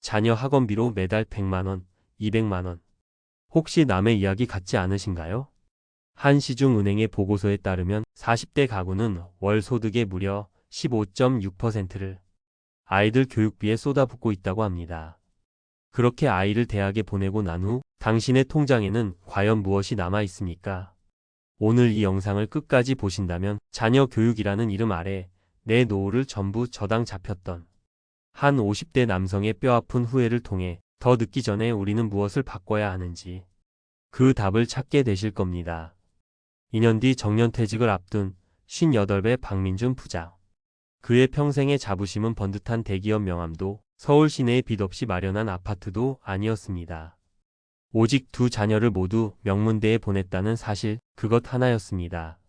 자녀 학원비로 매달 100만원, 200만원. 혹시 남의 이야기 같지 않으신가요? 한시중은행의 보고서에 따르면 40대 가구는 월 소득의 무려 15.6%를 아이들 교육비에 쏟아붓고 있다고 합니다. 그렇게 아이를 대학에 보내고 난 후 당신의 통장에는 과연 무엇이 남아 있습니까? 오늘 이 영상을 끝까지 보신다면 자녀 교육이라는 이름 아래 내 노후를 전부 저당 잡혔던 한 50대 남성의 뼈아픈 후회를 통해 더 늦기 전에 우리는 무엇을 바꿔야 하는지 그 답을 찾게 되실 겁니다. 2년 뒤 정년퇴직을 앞둔 58배 박민준 부장. 그의 평생의 자부심은 번듯한 대기업 명함도 서울 시내에 빚 없이 마련한 아파트도 아니었습니다. 오직 두 자녀를 모두 명문대에 보냈다는 사실, 그것 하나였습니다.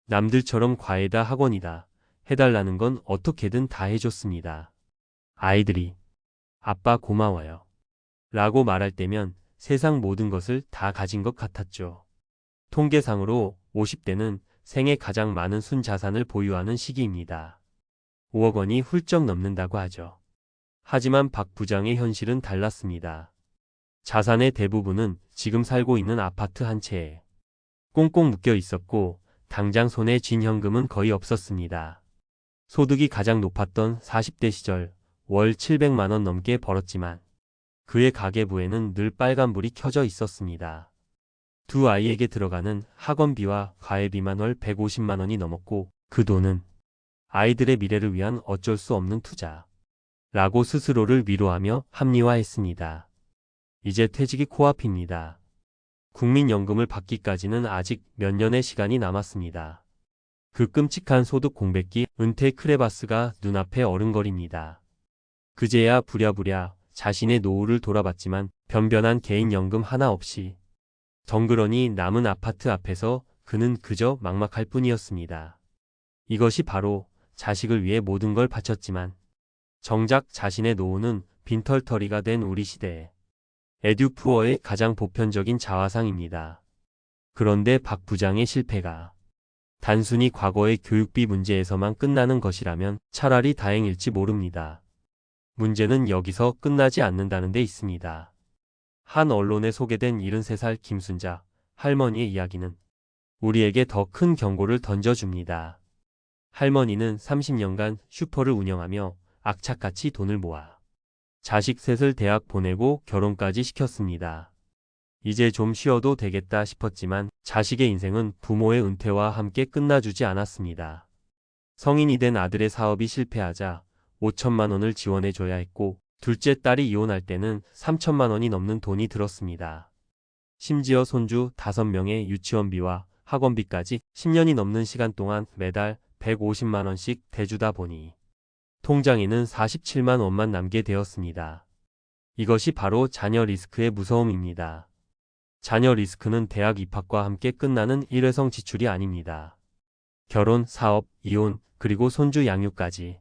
남들처럼 과외다 학원이다 해달라는 건 어떻게든 다 해줬습니다. 아이들이 아빠 고마워요 라고 말할 때면 세상 모든 것을 다 가진 것 같았죠. 통계상으로 50대는 생애 가장 많은 순자산을 보유하는 시기입니다. 5억 원이 훌쩍 넘는다고 하죠. 하지만 박 부장의 현실은 달랐습니다. 자산의 대부분은 지금 살고 있는 아파트 한 채에 꽁꽁 묶여 있었고 당장 손에 쥔 현금은 거의 없었습니다. 소득이 가장 높았던 40대 시절 월 700만 원 넘게 벌었지만 그의 가계부에는 늘 빨간불이 켜져 있었습니다. 두 아이에게 들어가는 학원비와 과외비만 월 150만 원이 넘었고 그 돈은 아이들의 미래를 위한 어쩔 수 없는 투자라고 스스로를 위로하며 합리화했습니다. 이제 퇴직이 코앞입니다. 국민연금을 받기까지는 아직 몇 년의 시간이 남았습니다. 그 끔찍한 소득 공백기 은퇴 크레바스가 눈앞에 어른거립니다. 그제야 부랴부랴 자신의 노후를 돌아봤지만 변변한 개인연금 하나 없이 덩그러니 남은 아파트 앞에서 그는 그저 막막할 뿐이었습니다. 이것이 바로 자식을 위해 모든 걸 바쳤지만 정작 자신의 노후는 빈털터리가 된 우리 시대에 에듀푸어의 가장 보편적인 자화상입니다. 그런데 박 부장의 실패가 단순히 과거의 교육비 문제에서만 끝나는 것이라면 차라리 다행일지 모릅니다. 문제는 여기서 끝나지 않는다는 데 있습니다. 한 언론에 소개된 73살 김순자 할머니의 이야기는 우리에게 더 큰 경고를 던져줍니다. 할머니는 30년간 슈퍼를 운영하며 악착같이 돈을 모아 자식 셋을 대학 보내고 결혼까지 시켰습니다. 이제 좀 쉬어도 되겠다 싶었지만 자식의 인생은 부모의 은퇴와 함께 끝나주지 않았습니다. 성인이 된 아들의 사업이 실패하자 5천만 원을 지원해줘야 했고 둘째 딸이 이혼할 때는 3천만 원이 넘는 돈이 들었습니다. 심지어 손주 5명의 유치원비와 학원비까지 10년이 넘는 시간 동안 매달 150만 원씩 대주다 보니 통장에는 47만 원만 남게 되었습니다. 이것이 바로 자녀 리스크의 무서움입니다. 자녀 리스크는 대학 입학과 함께 끝나는 일회성 지출이 아닙니다. 결혼, 사업, 이혼, 그리고 손주 양육까지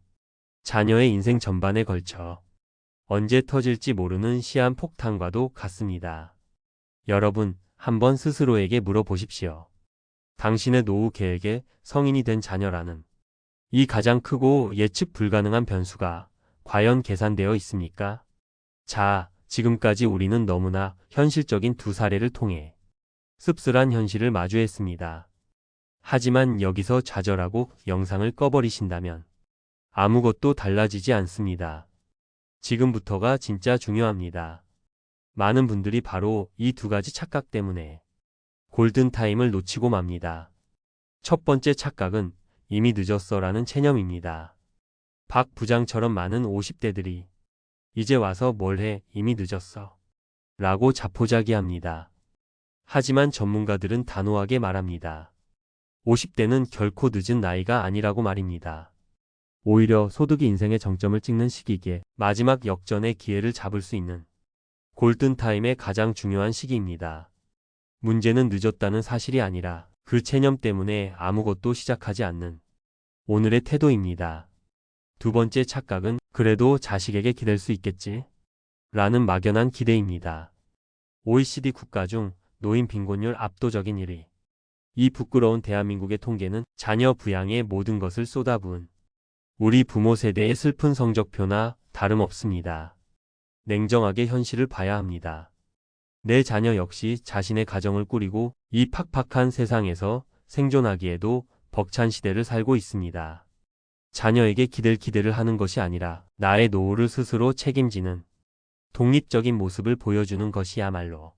자녀의 인생 전반에 걸쳐 언제 터질지 모르는 시한폭탄과도 같습니다. 여러분, 한번 스스로에게 물어보십시오. 당신의 노후 계획에 성인이 된 자녀라는 이 가장 크고 예측 불가능한 변수가 과연 계산되어 있습니까? 자, 지금까지 우리는 너무나 현실적인 두 사례를 통해 씁쓸한 현실을 마주했습니다. 하지만 여기서 좌절하고 영상을 꺼버리신다면 아무것도 달라지지 않습니다. 지금부터가 진짜 중요합니다. 많은 분들이 바로 이 두 가지 착각 때문에 골든타임을 놓치고 맙니다. 첫 번째 착각은 이미 늦었어라는 체념입니다. 박 부장처럼 많은 50대들이 이제 와서 뭘 해, 이미 늦었어 라고 자포자기합니다. 하지만 전문가들은 단호하게 말합니다. 50대는 결코 늦은 나이가 아니라고 말입니다. 오히려 소득이 인생의 정점을 찍는 시기기에 마지막 역전의 기회를 잡을 수 있는 골든타임의 가장 중요한 시기입니다. 문제는 늦었다는 사실이 아니라 그 체념 때문에 아무것도 시작하지 않는 오늘의 태도입니다. 두 번째 착각은 그래도 자식에게 기댈 수 있겠지? 라는 막연한 기대입니다. OECD 국가 중 노인 빈곤율 압도적인 1위. 이 부끄러운 대한민국의 통계는 자녀 부양에 모든 것을 쏟아부은 우리 부모 세대의 슬픈 성적표나 다름없습니다. 냉정하게 현실을 봐야 합니다. 내 자녀 역시 자신의 가정을 꾸리고 이 팍팍한 세상에서 생존하기에도 벅찬 시대를 살고 있습니다. 자녀에게 기대를 하는 것이 아니라 나의 노후를 스스로 책임지는 독립적인 모습을 보여주는 것이야말로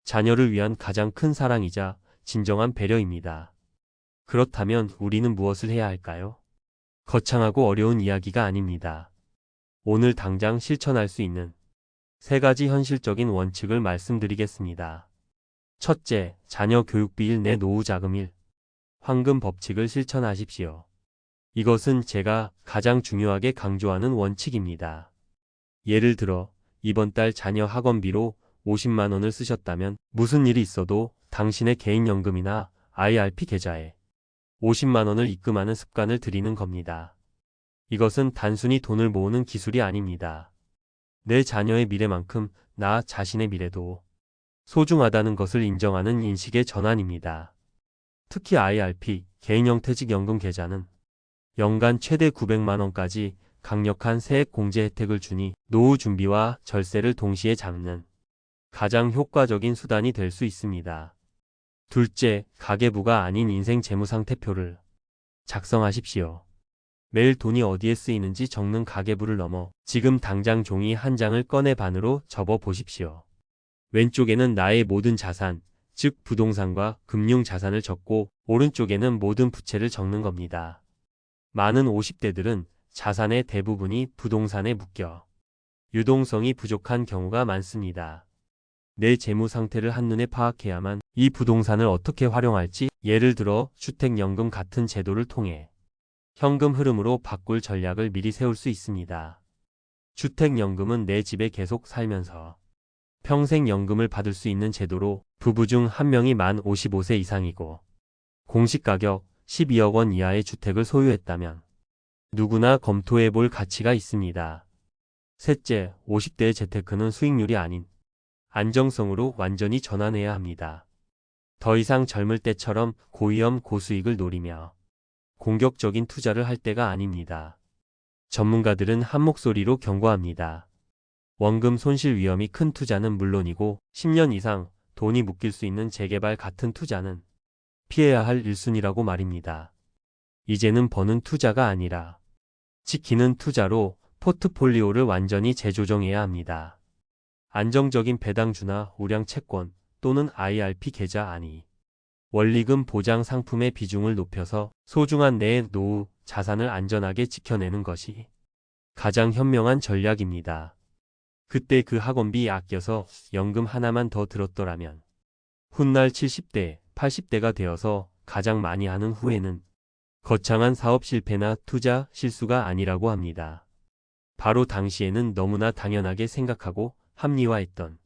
자녀를 위한 가장 큰 사랑이자 진정한 배려입니다. 그렇다면 우리는 무엇을 해야 할까요? 거창하고 어려운 이야기가 아닙니다. 오늘 당장 실천할 수 있는 3가지 현실적인 원칙을 말씀드리겠습니다. 첫째, 자녀 교육비 1 내 노후 자금 1. 황금 법칙을 실천하십시오. 이것은 제가 가장 중요하게 강조하는 원칙입니다. 예를 들어 이번 달 자녀 학원비로 50만 원을 쓰셨다면 무슨 일이 있어도 당신의 개인연금이나 IRP 계좌에 50만 원을 입금하는 습관을 들이는 겁니다. 이것은 단순히 돈을 모으는 기술이 아닙니다. 내 자녀의 미래만큼 나 자신의 미래도 소중하다는 것을 인정하는 인식의 전환입니다. 특히 IRP, 개인형 퇴직연금 계좌는 연간 최대 900만 원까지 강력한 세액 공제 혜택을 주니 노후 준비와 절세를 동시에 잡는 가장 효과적인 수단이 될 수 있습니다. 둘째, 가계부가 아닌 인생 재무상태표를 작성하십시오. 매일 돈이 어디에 쓰이는지 적는 가계부를 넘어 지금 당장 종이 한 장을 꺼내 반으로 접어 보십시오. 왼쪽에는 나의 모든 자산, 즉 부동산과 금융자산을 적고 오른쪽에는 모든 부채를 적는 겁니다. 많은 50대들은 자산의 대부분이 부동산에 묶여 유동성이 부족한 경우가 많습니다. 내 재무 상태를 한눈에 파악해야만 이 부동산을 어떻게 활용할지, 예를 들어 주택연금 같은 제도를 통해 현금 흐름으로 바꿀 전략을 미리 세울 수 있습니다. 주택연금은 내 집에 계속 살면서 평생 연금을 받을 수 있는 제도로 부부 중 한 명이 만 55세 이상이고 공시가격 12억 원 이하의 주택을 소유했다면 누구나 검토해 볼 가치가 있습니다. 셋째, 50대의 재테크는 수익률이 아닌 안정성으로 완전히 전환해야 합니다. 더 이상 젊을 때처럼 고위험 고수익을 노리며 공격적인 투자를 할 때가 아닙니다. 전문가들은 한 목소리로 경고합니다. 원금 손실 위험이 큰 투자는 물론이고 10년 이상 돈이 묶일 수 있는 재개발 같은 투자는 피해야 할 1순위라고 말입니다. 이제는 버는 투자가 아니라 지키는 투자로 포트폴리오를 완전히 재조정해야 합니다. 안정적인 배당주나 우량 채권 또는 IRP 계좌 아니 원리금 보장 상품의 비중을 높여서 소중한 내 노후 자산을 안전하게 지켜내는 것이 가장 현명한 전략입니다. 그때 그 학원비 아껴서 연금 하나만 더 들었더라면 훗날 70대, 80대가 되어서 가장 많이 하는 후회는 거창한 사업 실패나 투자 실수가 아니라고 합니다. 바로 당시에는 너무나 당연하게 생각하고 합리화했던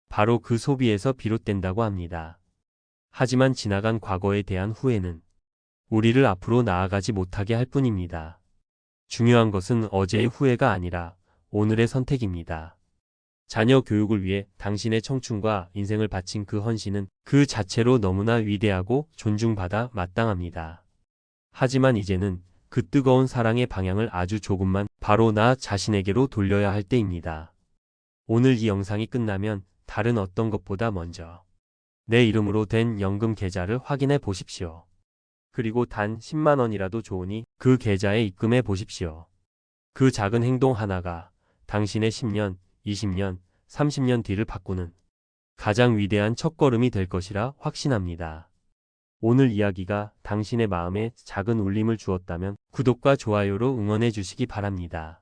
바로 그 소비에서 비롯된다고 합니다. 하지만 지나간 과거에 대한 후회는 우리를 앞으로 나아가지 못하게 할 뿐입니다. 중요한 것은 어제의 후회가 아니라 오늘의 선택입니다. 자녀 교육을 위해 당신의 청춘과 인생을 바친 그 헌신은 그 자체로 너무나 위대하고 존중받아 마땅합니다. 하지만 이제는 그 뜨거운 사랑의 방향을 아주 조금만 바로 나 자신에게로 돌려야 할 때입니다. 오늘 이 영상이 끝나면 다른 어떤 것보다 먼저 내 이름으로 된 연금 계좌를 확인해 보십시오. 그리고 단 10만 원이라도 좋으니 그 계좌에 입금해 보십시오. 그 작은 행동 하나가 당신의 10년, 20년, 30년 뒤를 바꾸는 가장 위대한 첫걸음이 될 것이라 확신합니다. 오늘 이야기가 당신의 마음에 작은 울림을 주었다면 구독과 좋아요로 응원해 주시기 바랍니다.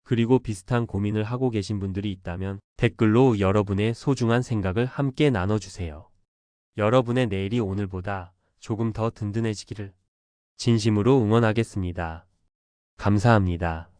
그리고 비슷한 고민을 하고 계신 분들이 있다면 댓글로 여러분의 소중한 생각을 함께 나눠주세요. 여러분의 내일이 오늘보다 조금 더 든든해지기를 진심으로 응원하겠습니다. 감사합니다.